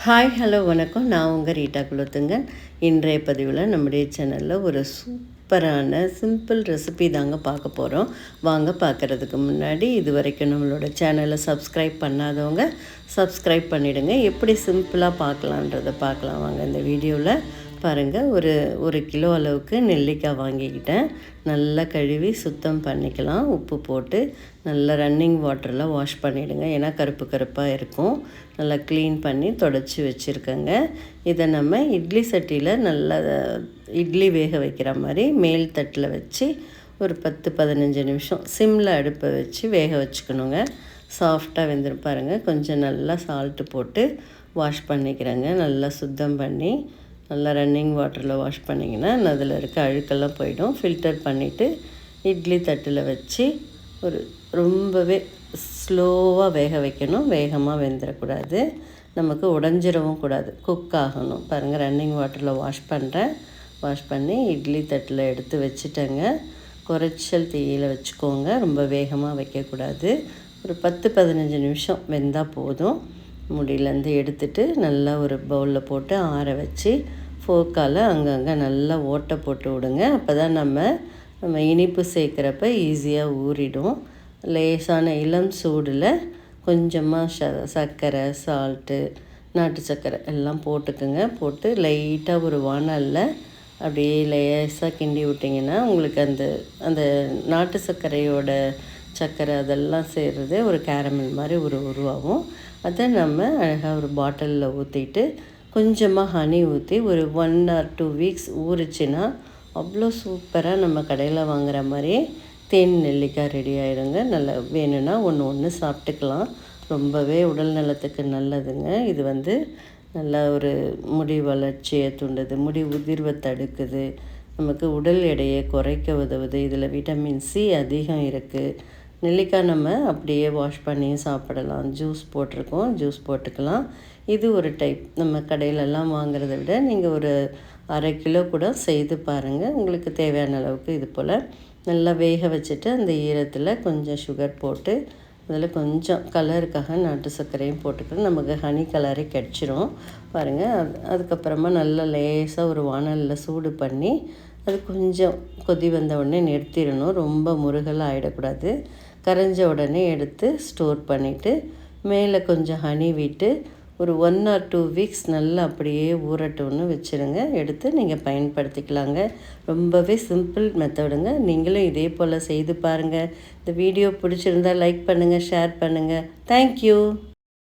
Hi hello வணக்கம். நான் உங்கள் ரீட்டா குலோத்துங்கன். இன்றைய பதிவில் நம்முடைய சேனலில் ஒரு சூப்பரான சிம்பிள் ரெசிபி தாங்க பார்க்க போகிறோம். வாங்க பார்க்குறதுக்கு முன்னாடி இது வரைக்கும் நம்மளோட சேனலை சப்ஸ்கிரைப் பண்ணாதவங்க சப்ஸ்கிரைப் பண்ணிவிடுங்க. எப்படி சிம்பிளாக பார்க்கலான்றதை பார்க்கலாம் வாங்க. இந்த வீடியோவில் பாருங்கள், ஒரு கிலோ அளவுக்கு நெல்லிக்காய் வாங்கிக்கிட்டேன். நல்லா கழுவி சுத்தம் பண்ணிக்கலாம். உப்பு போட்டு நல்லா ரன்னிங் வாட்டரில் வாஷ் பண்ணிவிடுங்க. ஏன்னா கருப்பு கருப்பாக இருக்கும். நல்லா க்ளீன் பண்ணி தொடச்சி வச்சுருக்கேங்க. இதை நம்ம இட்லி சட்டியில் நல்லா இட்லி வேக வைக்கிற மாதிரி மேல் தட்டில் வச்சு ஒரு 10-15 நிமிஷம் சிம்மில் அடுப்பை வச்சு வேக வச்சுக்கணுங்க. சாஃப்டாக வெந்துடும் பாருங்கள். கொஞ்சம் நல்லா சால்ட்டு போட்டு வாஷ் பண்ணிக்கிறேங்க. நல்லா சுத்தம் பண்ணி நல்லா ரன்னிங் வாட்டரில் வாஷ் பண்ணிங்கன்னா அதில் இருக்க அழுக்கெல்லாம் போயிடும். ஃபில்டர் பண்ணிவிட்டு இட்லி தட்டில் வச்சு ரொம்பவே ஸ்லோவாக வேக வைக்கணும். வேகமாக வெந்துடக்கூடாது, நமக்கு உடஞ்சிடவும் கூடாது, குக் ஆகணும். பாருங்கள், ரன்னிங் வாட்டரில் வாஷ் பண்ணி இட்லி தட்டில் எடுத்து வச்சுட்டேங்க. குறைச்சல் தீயில் வச்சுக்கோங்க, ரொம்ப வேகமாக வைக்கக்கூடாது. ஒரு 10-15 நிமிஷம் வெந்தால் போதும். முடியிலேருந்து எடுத்துட்டு நல்லா ஒரு பவுலில் போட்டு ஆற வச்சு ஃபோர்க்கால் அங்கங்கே நல்லா ஓட்டை போட்டு விடுங்க. அப்போ தான் நம்ம இனிப்பு சேர்க்குறப்ப ஈஸியாக ஊறிடும். லேசான இளம் சூடில் கொஞ்சமாக சர்க்கரை, சால்ட்டு, நாட்டு சர்க்கரை எல்லாம் போட்டுக்குங்க. போட்டு லைட்டாக ஒரு வானலில் அப்படியே லேசாக கிண்டி விட்டிங்கன்னா உங்களுக்கு அந்த நாட்டு சர்க்கரை அதெல்லாம் சேர்றது ஒரு கேரமல் மாதிரி உருவாகும். அதை நம்ம அழகாக ஒரு பாட்டிலில் ஊற்றிட்டு கொஞ்சமாக ஹனி ஊற்றி ஒரு 1 or 2 வீக்ஸ் ஊறிச்சின்னா அவ்வளோ சூப்பராக நம்ம கடையில் வாங்குகிற மாதிரியே தேன் நெல்லிக்காய் ரெடி ஆகிடுங்க. நல்லா வேணும்னா ஒன்று சாப்பிட்டுக்கலாம். ரொம்பவே உடல் நலத்துக்கு நல்லதுங்க. இது நல்லா ஒரு முடி வளர்ச்சியை தூண்டுது, முடி உதிர்வை தடுக்குது, நமக்கு உடல் எடையை குறைக்க உதவுது. இதில் விட்டமின் சி அதிகம் இருக்குது. நெல்லிக்காய் நம்ம அப்படியே வாஷ் பண்ணி சாப்பிடலாம். ஜூஸ் போட்டிருக்கோம், ஜூஸ் போட்டுக்கலாம். இது ஒரு டைப். நம்ம கடையிலெல்லாம் வாங்குறத விட நீங்கள் ஒரு அரை கிலோ கூட செய்து பாருங்கள். உங்களுக்கு தேவையான அளவுக்கு இது போல் நல்லா வேக வச்சுட்டு அந்த ஈரத்தில் கொஞ்சம் சுகர் போட்டு அதில் கொஞ்சம் கலருக்காக நாட்டு சர்க்கரையும் போட்டுக்கணும். நமக்கு ஹனி கலரே கிடச்சிரும் பாருங்கள். அதுக்கப்புறமா நல்லா லேசாக ஒரு வானலில் சூடு பண்ணி அது கொஞ்சம் கொதி வந்த உடனே நிறுத்திடணும். ரொம்ப முருகலாக ஆகிடக்கூடாது. கரைஞ்ச உடனே எடுத்து ஸ்டோர் பண்ணிவிட்டு மேலே கொஞ்சம் ஹனி விட்டு ஒரு 1 or 2 வீக்ஸ் நல்லா அப்படியே ஊறட்டும்னு வச்சுருங்க. எடுத்து நீங்கள் பயன்படுத்திக்கலாங்க. ரொம்பவே சிம்பிள் மெத்தடுங்க. நீங்களும் இதே போல் செய்து பாருங்கள். இந்த வீடியோ பிடிச்சிருந்தால் லைக் பண்ணுங்கள், ஷேர் பண்ணுங்கள். தேங்க்யூ.